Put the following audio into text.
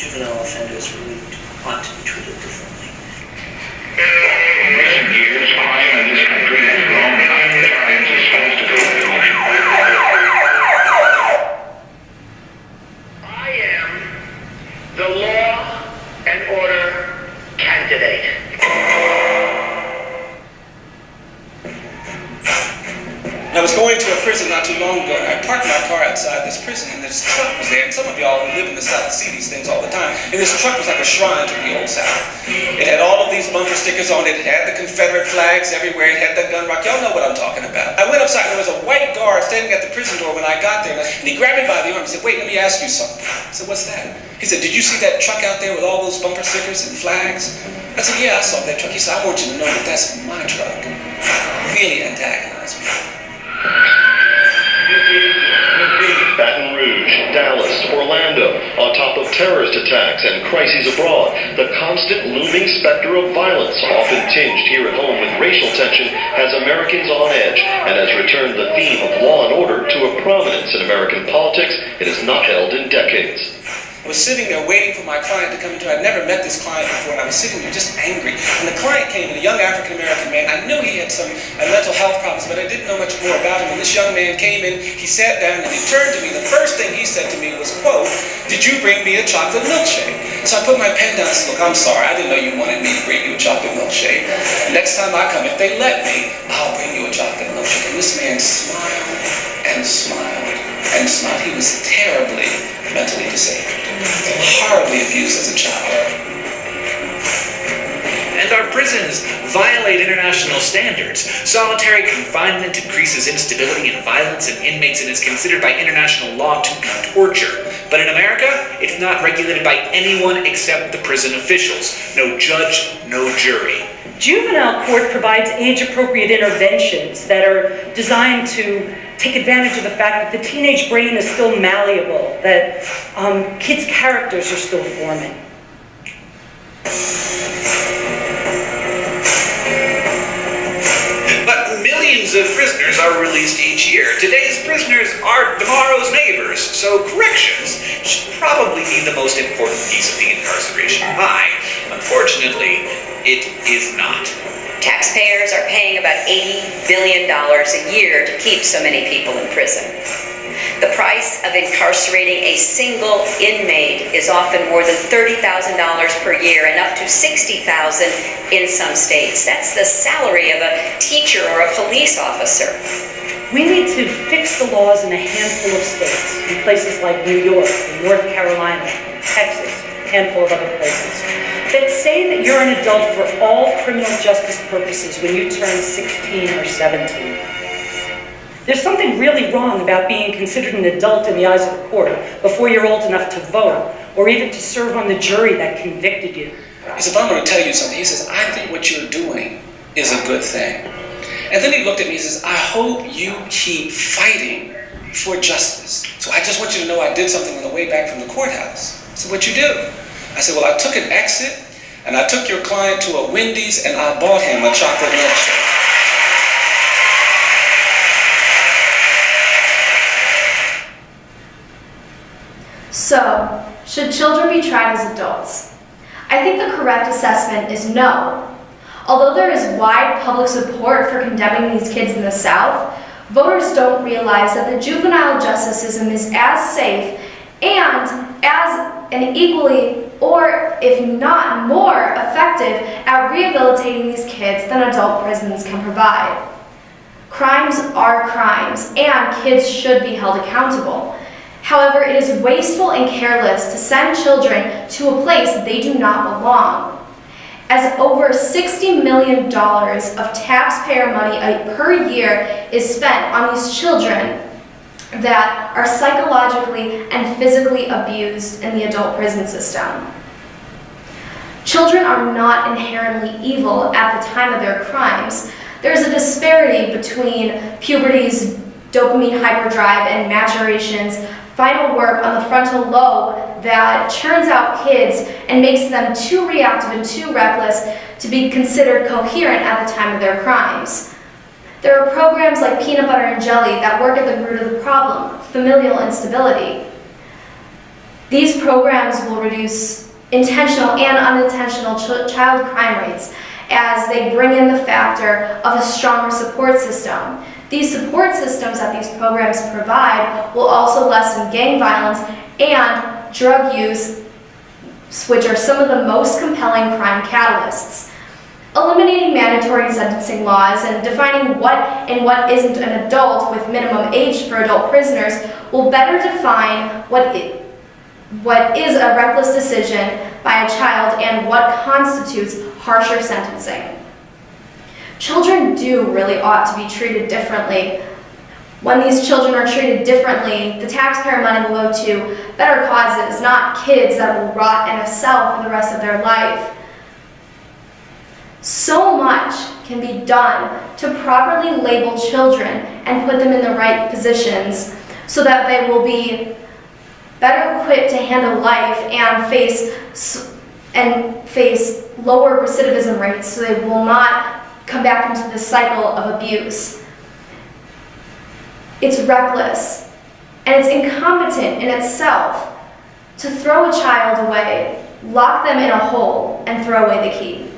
juvenile offenders really ought to be treated differently. In recent years, crime in this country has grown 9 times as fast as population. I am the law and order candidate. I was going to a prison not too long ago, and I parked my car outside this prison, and this truck was there. And some of y'all who live in the South see these things all the time. And this truck was like a shrine to the Old South. It had all of these bumper stickers on it. It had the Confederate flags everywhere. It had the gun rock. Y'all know what I'm talking about. I went upside, and there was a white guard standing at the prison door when I got there. And he grabbed me by the arm and said, "Wait, let me ask you something." I said, "What's that?" He said, "Did you see that truck out there with all those bumper stickers and flags?" I said, "Yeah, I saw that truck." He said, "I want you to know that that's my truck." Really antagonized me. Baton Rouge, Dallas, Orlando, on top of terrorist attacks and crises abroad, the constant looming specter of violence, often tinged here at home with racial tension, has Americans on edge and has returned the theme of law and order to a prominence in American politics it has not held in decades. I was sitting there waiting for my client to come into. I'd never met this client before, and I was sitting there just angry. And the client came in, a young African-American man. I knew he had some mental health problems, but I didn't know much more about him. And this young man came in, he sat down, and he turned to me. The first thing he said to me was, quote, "Did you bring me a chocolate milkshake?" So I put my pen down and said, "Look, I'm sorry. I didn't know you wanted me to bring you a chocolate milkshake. Next time I come, if they let me, I'll bring you a chocolate milkshake." And this man smiled and smiled and smiled. He was terribly mentally disabled, horribly abused as a child. And our prisons violate international standards. Solitary confinement increases instability and violence in inmates and is considered by international law to be torture. But in America, it's not regulated by anyone except the prison officials. No judge, no jury. Juvenile court provides age-appropriate interventions that are designed to take advantage of the fact that the teenage brain is still malleable, that kids' characters are still forming. But millions of prisoners are released each year. Today's prisoners are tomorrow's neighbors, so corrections should probably be the most important piece of the incarceration pie. Unfortunately, it is not. Taxpayers are paying about $80 billion a year to keep so many people in prison. The price of incarcerating a single inmate is often more than $30,000 per year and up to $60,000 in some states. That's the salary of a teacher or a police officer. We need to fix the laws in a handful of states, in places like New York, and North Carolina, Texas, a handful of other places, that say that you're an adult for all criminal justice purposes when you turn 16 or 17. There's something really wrong about being considered an adult in the eyes of the court before you're old enough to vote or even to serve on the jury that convicted you. He said, "I'm going to tell you something." He says, "I think what you're doing is a good thing." And then he looked at me and he says, "I hope you keep fighting for justice. So I just want you to know I did something on the way back from the courthouse." I said, "What'd you do?" I said, "Well, I took an exit and I took your client to a Wendy's and I bought him a chocolate milkshake." So, should children be tried as adults? I think the correct assessment is no. Although there is wide public support for condemning these kids in the South, voters don't realize that the juvenile justice system is as safe and as an equally, or if not more, effective at rehabilitating these kids than adult prisons can provide. Crimes are crimes, and kids should be held accountable. However, it is wasteful and careless to send children to a place they do not belong. As over $60 million of taxpayer money per year is spent on these children that are psychologically and physically abused in the adult prison system. Children are not inherently evil at the time of their crimes. There's a disparity between puberty's dopamine hyperdrive and maturation's final work on the frontal lobe that churns out kids and makes them too reactive and too reckless to be considered coherent at the time of their crimes. There are programs like Peanut Butter and Jelly that work at the root of the problem, familial instability. These programs will reduce intentional and unintentional child crime rates as they bring in the factor of a stronger support system. These support systems that these programs provide will also lessen gang violence and drug use, which are some of the most compelling crime catalysts. Eliminating mandatory sentencing laws and defining what and what isn't an adult with minimum age for adult prisoners will better define what is a reckless decision by a child and what constitutes harsher sentencing. Children do really ought to be treated differently. When these children are treated differently, the taxpayer money will go to better causes, not kids that will rot in a cell for the rest of their life. So much can be done to properly label children and put them in the right positions so that they will be better equipped to handle life and face lower recidivism rates so they will not come back into this cycle of abuse. It's reckless and it's incompetent in itself to throw a child away, lock them in a hole, and throw away the key.